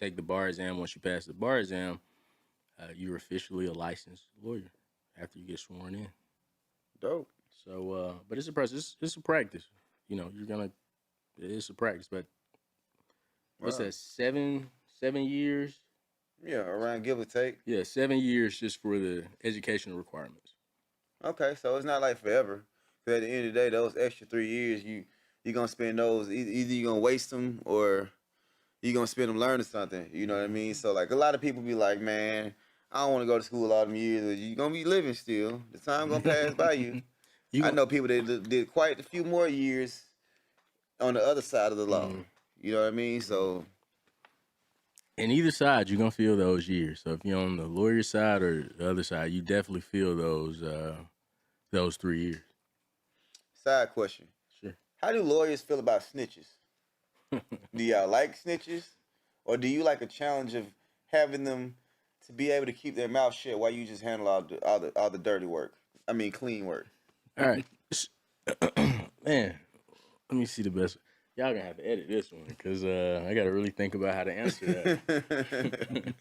take the bar exam. Once you pass the bar exam, you're officially a licensed lawyer after you get sworn in. Dope. So, but it's a process. It's a practice. You know, it's a practice. But what's Wow. that? 7 years? Yeah, around give or take. Yeah, 7 years just for the educational requirements. Okay, so it's not like forever. 'Cause at the end of the day, those extra 3 years, you gonna spend those either you gonna waste them or you gonna spend them learning something. You know what I mean? So like a lot of people be like, man, I don't want to go to school all them years. You gonna be living still. The time gonna pass by you. You I gon- know people that did quite a few more years on the other side of the law. Mhm. You know what I mean? So And either side, you're gonna feel those years. So if you're on the lawyer side or the other side, you definitely feel those 3 years. side question: Sure. how do lawyers feel about snitches? Do y'all like snitches, or do you like a challenge of having them to be able to keep their mouth shut while you just handle all the dirty work? I mean, clean work. All right, man. Let me see the best. Y'all gonna have to edit this one because I gotta really think about how to answer that.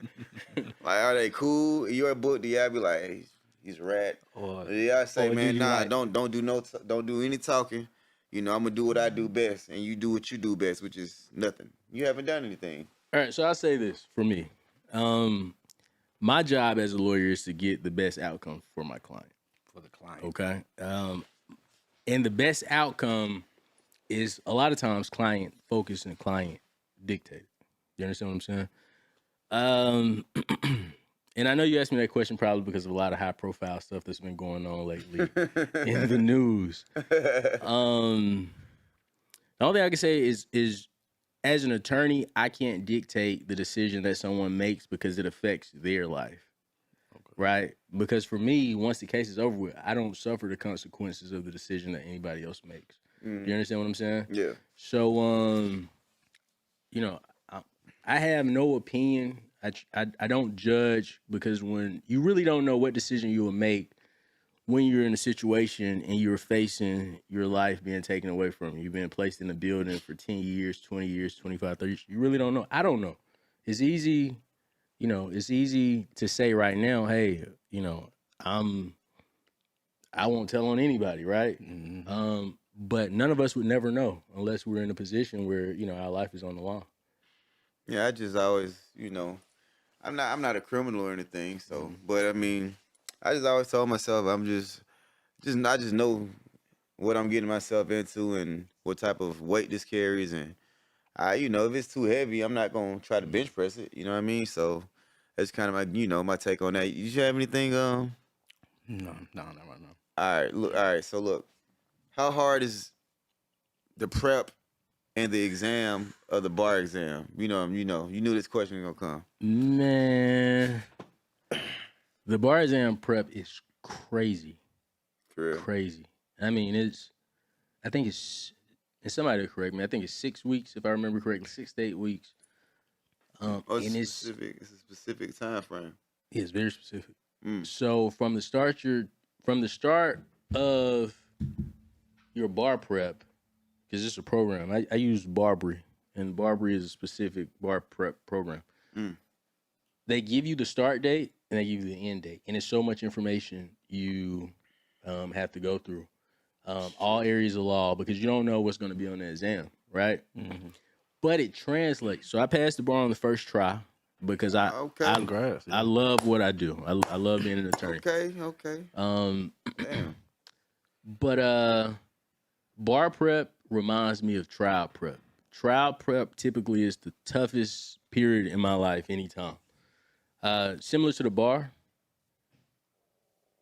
Like, are they cool? In your book, do y'all be like, hey, he's a rat? Or do y'all say, or do man, you nah, like- don't do any talking. You know, I'm gonna do what I do best, and you do what you do best, which is nothing. You haven't done anything. All right, so I'll say this for me. My job as a lawyer is to get the best outcome for my client. For the client. Okay. And the best outcome is a lot of times client focused and client dictated. You understand what I'm saying? And I know you asked me that question probably because of a lot of high profile stuff that's been going on lately in the news. The only thing I can say is as an attorney, I can't dictate the decision that someone makes because it affects their life. Right? Because for me, once the case is over with, I don't suffer the consequences of the decision that anybody else makes. Mm. You understand what I'm saying? Yeah. So, you know, I have no opinion. I don't judge because when you really don't know what decision you will make when you're in a situation and you're facing your life being taken away from you, you've been placed in a building for 10 years, 20 years, 25, 30 years. You really don't know. I don't know. It's easy, it's easy to say right now, hey, I won't tell on anybody, right? Mm-hmm. But none of us would never know unless we're in a position where, our life is on the line. Yeah, I just always, I'm not a criminal or anything, so but I mean, I just always told myself I just know what I'm getting myself into and what type of weight this carries, and if it's too heavy, I'm not gonna try to bench press it. You know what I mean? So that's kind of my take on that. You have anything? No, not right now. All right, look. All right, so look, how hard is the prep and the exam of the bar exam? You knew this question was gonna come. Man, the bar exam prep is crazy. For real. Crazy. I mean, and somebody to correct me, I think it's 6 weeks, if I remember correctly, 6 to 8 weeks. Oh, and it's a specific time frame. It's very specific. Mm. So from the start of your bar prep, because it's a program, I use Barbary, and Barbary is a specific bar prep program. Mm. They give you the start date and they give you the end date, and it's so much information you have to go through, all areas of law, because you don't know what's going to be on the exam, right? Mm-hmm. But it translates. So I passed the bar on the first try because I love what I do. I love being an attorney. Okay. Damn. But bar prep reminds me of trial prep. Trial prep typically is the toughest period in my life anytime. Similar to the bar,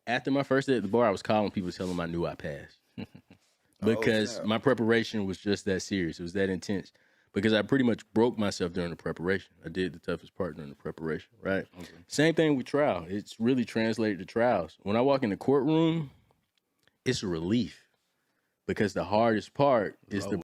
after my first day at the bar, I was calling people telling them I knew I passed. Because my preparation was just that serious. It was that intense. Because I pretty much broke myself during the preparation. I did the toughest part during the preparation, right? Okay. Same thing with trial. It's really translated to trials. When I walk in the courtroom, it's a relief. Because the hardest part is the